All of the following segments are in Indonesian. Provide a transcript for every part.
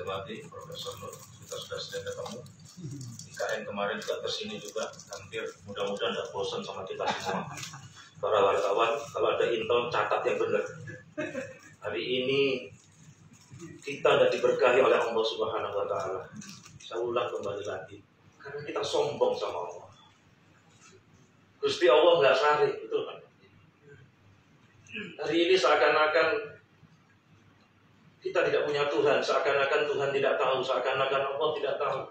saya hormati Profesor Nur, kita sudah sering ketemu. IKN kemarin juga kesini juga, hampir mudah-mudahan tidak bosan sama kita semua. Para wartawan, kalau ada intel catat yang benar. Hari ini kita tidak diberkahi oleh Allah Subhanahu Wa Taala. Saya ulang kembali lagi, karena kita sombong sama Allah. Gusti Allah nggak syarif, betul kan? Hari ini seakan-akan kita tidak punya Tuhan, seakan-akan Tuhan tidak tahu, seakan-akan Allah tidak tahu.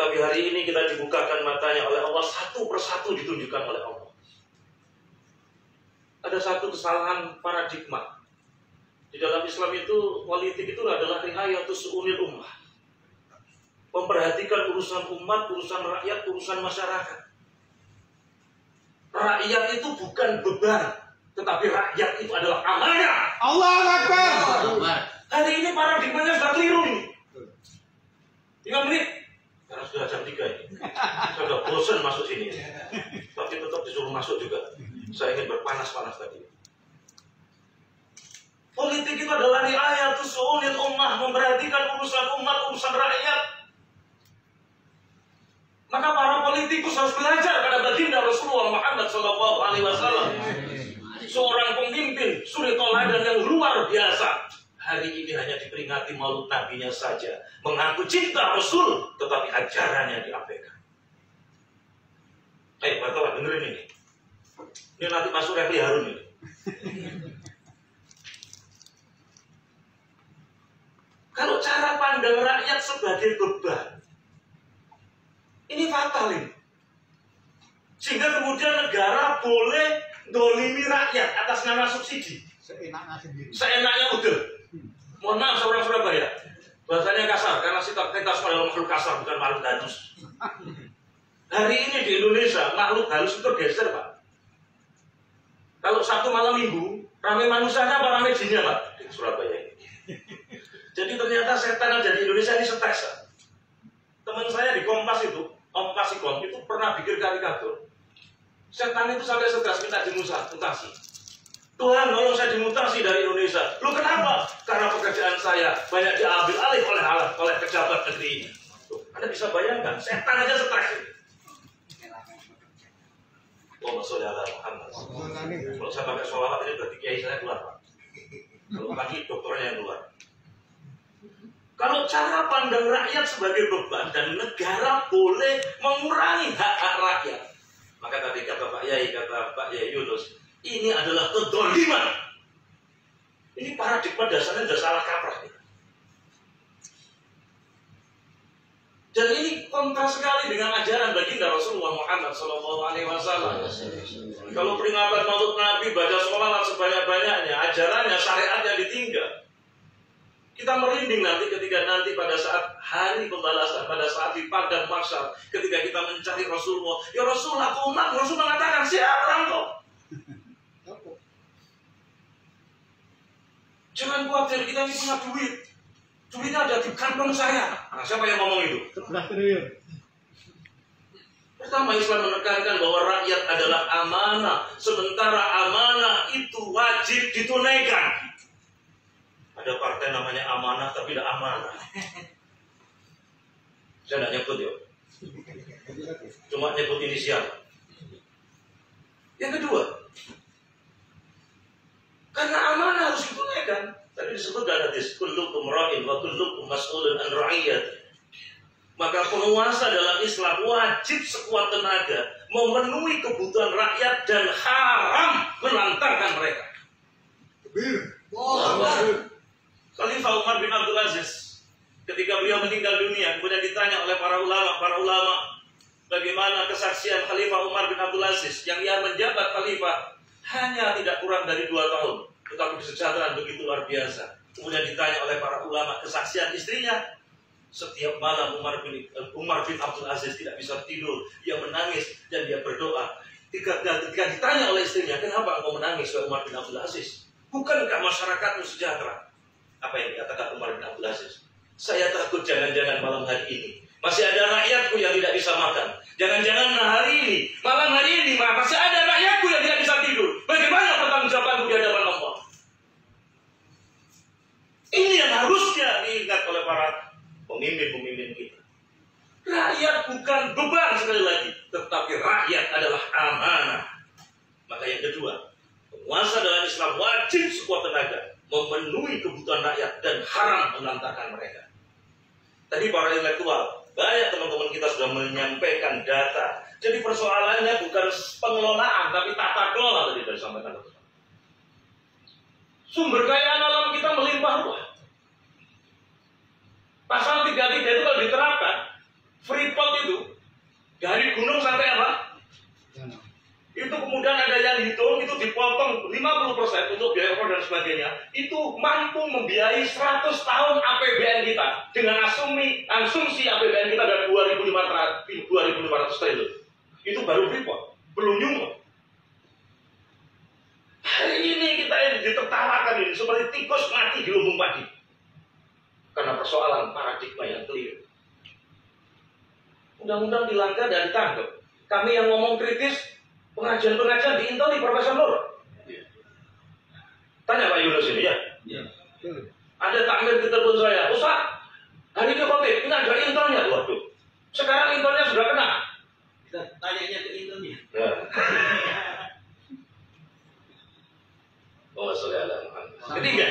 Tapi hari ini kita dibukakan matanya oleh Allah, satu persatu ditunjukkan oleh Allah. Ada satu kesalahan paradigma. Di dalam Islam itu, politik itu adalah riayatus su'unil ummah. Memperhatikan urusan umat, urusan rakyat, urusan masyarakat. Rakyat itu bukan beban, tetapi rakyat itu adalah amanah. Allahu Akbar. Hari ini paradigmanya sudah keliru nih. 5 menit. Karena sudah jam 3 ini. Saya sudah bosan masuk sini. Tapi tetap disuruh masuk juga. Saya ingin berpanas-panas tadi. Politik itu adalah riayatus su'unil ummah, memperhatikan urusan umat, urusan rakyat. Maka para politikus harus belajar pada baginda Rasulullah Muhammad SAW. Seorang pemimpin suri toladan yang luar biasa. Hari ini hanya diperingati maulid nabinya saja, mengaku cinta Rasul, tetapi ajarannya diabaikan. Wartawan dengerin ini. Ini nanti masuk Refli Harun ini. Kalau cara pandang rakyat sebagai beban, ini fatal ini. Sehingga kemudian negara boleh dolimi rakyat atas nama subsidi. Seenaknya sendiri. Seenaknya udah. Mohon maaf seorang Surabaya. Bahasanya kasar, karena kita semua adalah makhluk kasar, bukan makhluk halus. Hari ini di Indonesia, makhluk halus itu tergeser, Pak. Kalau Sabtu malam Minggu, ramai manusianya apa ramai jinnya, Pak? Di Surabaya ini. Jadi ternyata setan ada di Indonesia ini stres. Teman saya di Kompas itu, Om Pasikon, itu pernah bikin karikatur. Setan itu sampai stres minta dimutasi. Tuhan, tolong saya dimutasi dari Indonesia. Lu kenapa? Karena pekerjaan saya banyak diambil alih oleh pejabat negeri ini. Anda bisa bayangkan, setan aja stres. Allahumma sholli ala Muhammad. Kalau saya pakai sholawat ini berarti kiai saya keluar, Pak. Kalau pagi dokternya yang keluar. Kalau cara pandang rakyat sebagai beban dan negara boleh mengurangi hak-hak rakyat, maka tadi kata Pak Yai Yunus, ini adalah kedoliman. Ini paradigma dasarnya sudah salah kaprah. Dan ini kontra sekali dengan ajaran baginda Rasulullah Muhammad SAW. Kalau peringatan maulid Nabi, baca sholawat sebanyak-banyaknya, ajarannya, syariatnya ditinggal. Kita merinding nanti ketika nanti pada saat hari pembalasan, pada saat di padang mahsyar, ketika kita mencari Rasulullah, ya Rasul, aku umat. Rasul mengatakan, siapa engkau? Jangan khawatir, kita ini punya duit. Duitnya ada di kantong saya. Nah, siapa yang ngomong itu? 11 triliun. Pertama, Islam menekankan bahwa rakyat adalah amanah. Sementara amanah itu wajib ditunaikan. Ada partai namanya amanah tapi tidak amanah. Saya tidak nyebut ya. Cuma nyebut inisial. Yang kedua, karena amanah harus ditunaikan. Tadi disebut dalam hadis, kullukum ra'in wa kullukum mas'ulun an ra'iyati. Maka penguasa dalam Islam wajib sekuat tenaga memenuhi kebutuhan rakyat dan haram melantarkan mereka. Khalifah Umar bin Abdul Aziz, ketika beliau meninggal dunia, kemudian ditanya oleh para ulama, bagaimana kesaksian Khalifah Umar bin Abdul Aziz yang ia menjabat khalifah hanya tidak kurang dari 2 tahun, tetapi kesejahteraan begitu luar biasa. Kemudian ditanya oleh para ulama kesaksian istrinya, setiap malam Umar bin Abdul Aziz tidak bisa tidur, dia menangis dan dia berdoa. Ketika ditanya oleh istrinya, kenapa engkau menangis, Umar bin Abdul Aziz? Bukankah masyarakatmu sejahtera? Apa yang dikatakan Umar bin Abdul Aziz? Saya takut jangan-jangan malam hari ini masih ada rakyatku yang tidak bisa makan. Jangan-jangan malam hari ini masih ada rakyatku yang tidak bisa tidur. Bagaimana pertanggungjawabanku di hadapan Allah? Ini yang harusnya diingat oleh pemimpin-pemimpin kita. Rakyat bukan beban sekali lagi, tetapi rakyat adalah amanah. Maka yang kedua, penguasa dalam Islam wajib sekuat tenaga memenuhi kebutuhan rakyat dan haram menantangkan mereka. Tadi para intelektual, banyak teman-teman kita sudah menyampaikan data. Jadi persoalannya bukan pengelolaan, tapi tata kelola tadi disampaikan. Sumber kekayaan alam kita melimpah ruah. Pasal 33 itu kalau diterapkan, Freeport itu dari gunung sampai apa? Itu kemudian ada yang hitung, itu dipotong 50% untuk biaya ekspor dan sebagainya. Itu mampu membiayai 100 tahun APBN kita dengan asumsi APBN kita dari 2.500 triliun. Itu baru Freeport, belum Newmont. Hari ini kita ini ditertawakan ini seperti tikus mati di lumbung padi karena persoalan paradigma yang keliru. Undang-undang dilanggar dan ditangkap. Kami yang ngomong kritis, pengajian-pengajian diinteli Profesor Nur. Tanya Pak Yunus ini ya. Ada takmir di telepon saya, Ustaz, hari ini khotib, ini ada intelnya. Waduh, sekarang intelnya sudah kena. Kita tanyanya ke intelnya. Ya. Oh, ketiga,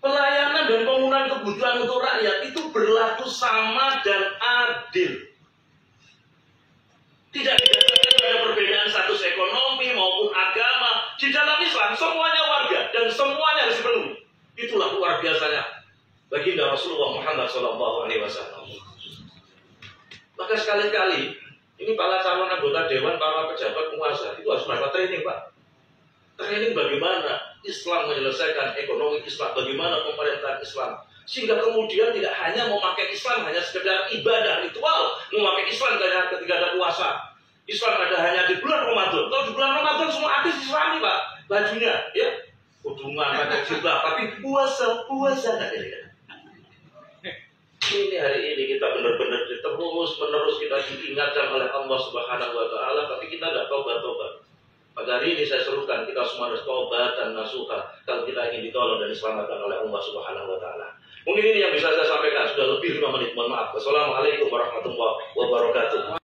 pelayanan dan pemenuhan kebutuhan untuk rakyat itu berlaku sama dan adil. Tidak ada perbedaan status ekonomi maupun agama. Di dalam Islam semuanya warga dan semuanya harus dipenuhi. Itulah luar biasanya baginda Rasulullah Muhammad SAW. Maka sekali-kali ini para calon anggota dewan, para pejabat penguasa itu harus mendapat training, Pak. Training bagaimana Islam menyelesaikan ekonomi Islam, bagaimana pemerintahan Islam, sehingga kemudian tidak hanya memakai Islam hanya sekedar ibadah ritual, memakai Islam ketika ada puasa. Islam ada hanya di bulan Ramadan. Kalau di bulan Ramadan semua artis Islami, Pak, bajunya, ya, kudungan, pakai jubah, tapi puasa ini hari ini kita benar-benar terus-menerus kita diingatkan oleh Allah Subhanahu Wa Taala, tapi kita tidak tobat. Pada hari ini saya serukan kita semua harus taubat dan nasuha kalau kita ingin ditolong dan diselamatkan oleh Allah Subhanahu Wa Taala. Mungkin ini yang bisa saya sampaikan, sudah lebih 5 menit, mohon maaf. Wassalamualaikum warahmatullahi wabarakatuh.